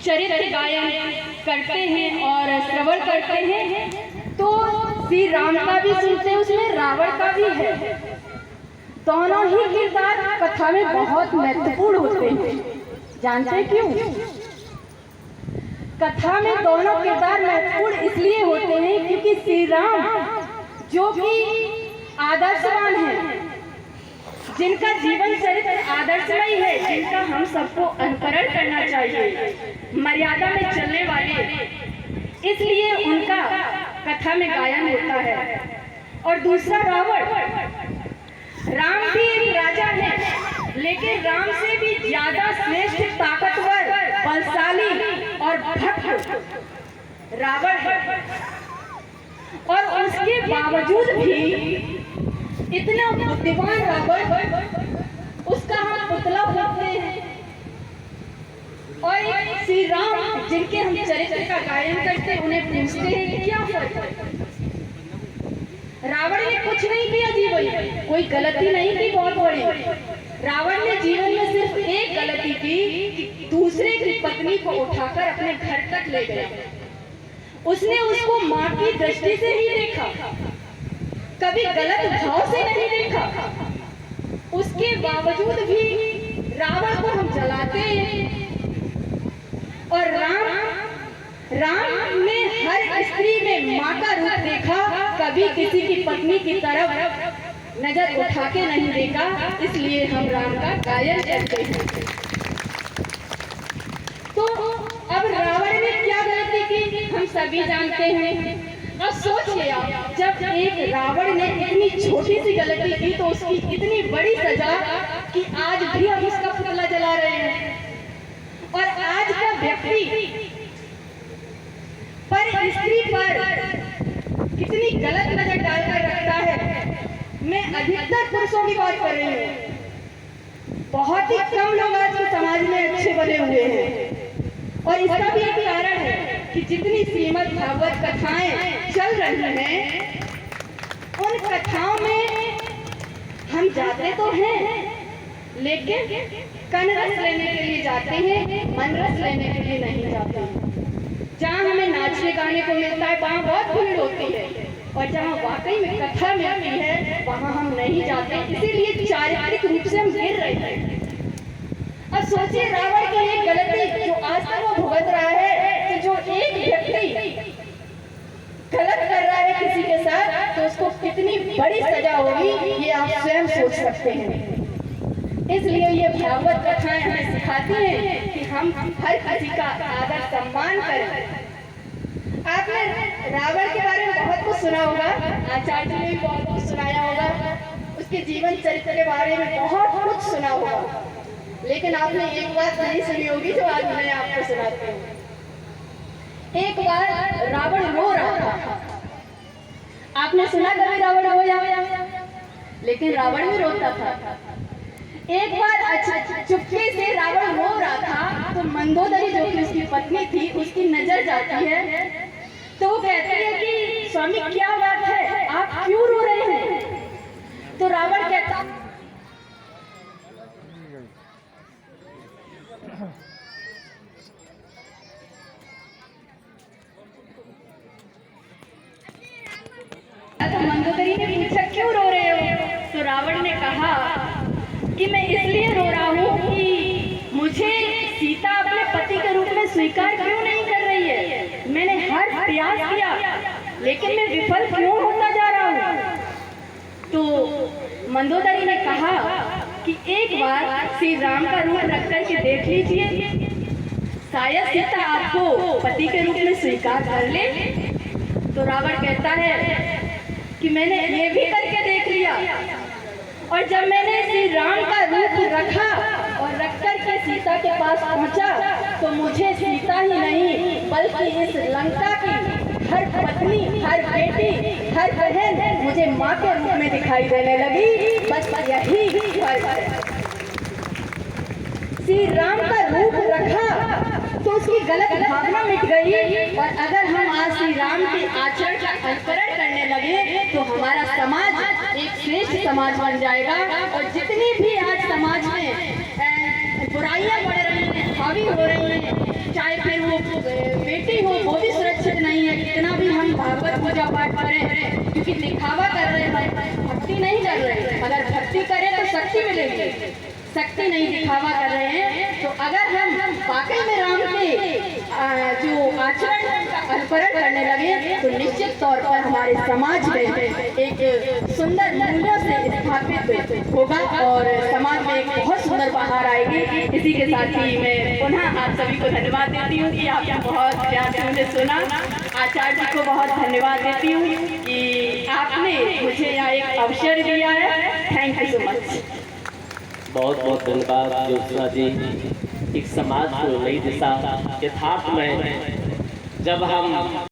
चरित्र गायन करते हैं और श्रवण करते हैं, तो श्री राम का भी सुनते हैं, उसमें रावण का भी है। दोनों ही किरदार कथा में बहुत महत्वपूर्ण होते हैं। जानते हैं क्यों? कथा में दोनों किरदार महत्वपूर्ण इसलिए होते हैं क्योंकि श्री राम जो कि आदर्शवान है, जिनका जीवन चरित्र आदर्शमय है, जिनका हम सबको अनुकरण करना चाहिए, मर्यादा में चलने वाले, इसलिए उनका कथा में गायन होता है। और दूसरा रावण, राम भी एक राजा है, लेकिन राम से भी ज्यादा श्रेष्ठ, ताकतवर, बलशाली और भक्त रावण है। और उसके बावजूद भी इतना बुद्धिमान रावण, उसका हम पुतला बनते हैं। और श्री राम जिनके हम चरित्र का गायन करते हैं, उन्हें पूछते हैं कि क्या फर्क है? रावण ने कुछ नहीं किया जीवन में, कोई गलती नहीं की बहुत बड़ी। रावण ने जीवन में सिर्फ एक गलती की कि दूसरे की पत्नी को उठाकर अपने घर तक ले गया। उसने उसको मां की दृष्टि से ही देखा, कभी गलत भाव से नहीं देखा। उसके बावजूद भी रावण को हम जलाते हैं। और राम ने हर स्त्री में मां का रूप देखा, कभी किसी की पत्नी की तरफ नजर उठा के नहीं देखा। इसलिए हम राम का गायन करते हैं। तो अब रावण ने क्या गलती की हम सभी जानते हैं। अब सोचिए आप, जब एक रावण ने इतनी छोटी सी गलती की तो उसकी इतनी बड़ी सजा कि आज भी हम उसका पुतला जला रहे हैं। और आज का व्यक्ति पर स्त्री पर कितनी गलत नजर डालकर रखता है। मैं अधिकतर पुरुषों की बात कर रही हूँ। बहुत ही कम लोग आज के समाज में अच्छे बने हुए हैं। और इसका भी एक कारण है कि जितनी श्रीमद् भागवत कथाएं चल रही हैं, उन कथाओं में हम जाते तो हैं, लेकिन कन रस लेने के लिए जाते हैं, मन रस लेने के लिए नहीं जाते। जहाँ हमें नाचने गाने को मिलता है वहाँ बहुत भीड़ होती है, और जहाँ वाकई में कथा मिलती है वहाँ हम नहीं जाते। इसीलिए चारित्रिक रूप से हम गिर रहे हैं। अब सोचिए, रावण की एक गलती जो आज तक वो भुगत रहा है, कि जो एक व्यक्ति गलत कर रहा है किसी के साथ, तो उसको कितनी बड़ी सजा होगी ये आप स्वयं सोच सकते हैं। इसलिए ये भागवत कथाएं हमें सिखाती हैं कि हम हर किसी का आदर सम्मान करें। आपने रावण के बारे में बहुत कुछ सुना होगा, आचार्य जी ने भी बहुत कुछ सुनाया होगा, उसके जीवन चरित्र के बारे में बहुत कुछ सुना होगा। लेकिन आपने एक बात नहीं सुनी होगी जो आज मैं आपको सुनाती हूँ। एक बार रावण रो रहा था। आपने सुना कभी रावण रोया? लेकिन रावण भी रोता था। एक बार चुपके से रावण रो रहा था, तो मंदोदरी जो कि उसकी पत्नी थी, उसकी नजर जाती है। तो वो कहती है कि स्वामी क्या बात है, आप क्यों रो रहे हैं? तो रावण कहता, तो मंदोदरी ने पूछा क्यों रो रहे हो? तो रावण ने कहा कि मैं इसलिए रो रहा हूँ कि मुझे सीता अपने पति के रूप में स्वीकार क्यों नहीं कर रही है। मैंने हर प्रयास किया, लेकिन मैं विफल क्यों होता जा रहा हूँ। तो मंदोदरी ने कहा कि एक बार श्री राम का रूप रख करके देख लीजिए, शायद सीता आपको पति के रूप में स्वीकार कर ले। तो रावण कहता है कि मैंने ये भी करके देख लिया, और जब मैंने श्री राम का रूप रखा और रख कर के सीता के पास पहुंचा, तो मुझे सीता ही नहीं बल्कि इस लंका की हर पत्नी, हर बेटी, हर बहन मुझे माँ के रूप में दिखाई देने लगी। बस यही फर्क है। श्री राम का रूप रखा तो उसकी गलत भावना मिट गई। और अगर हम आज श्री राम के आचरण का अनुकरण करने लगे तो हमारा समाज एक श्रेष्ठ समाज बन जाएगा। और जितनी भी आज समाज में बुराइयां बढ़ रही हैं, हावी हो रही हैं, चाहे फिर वो बेटी हो वो भी सुरक्षित नहीं है। कितना भी हम भागवत पूजा पाठ करें, क्योंकि दिखावा कर रहे हैं, भक्ति नहीं कर रहे हैं। अगर भक्ति करें तो शक्ति मिलेगी, शक्ति नहीं दिखावा कर रहे हैं। तो अगर हम वाकई में राम के जो आचरण का अनुकरण करने लगे तो निश्चित तौर पर हमारे समाज में एक सुंदर मूल्यों से स्थापित होगा और समाज में एक बहुत सुंदर बहार आएगी। इसी के साथ ही मैं पुनः आप सभी को धन्यवाद देती हूँ कि आपने बहुत प्यार से मुझे सुना। आचार्य जी को बहुत धन्यवाद देती हूँ कि आपने मुझे यहाँ एक अवसर दिया है। Thank you so much. बहुत बहुत धन्यवाद ज्योत्सना जी। एक समाज को नई दिशा यथार्थ में जब हम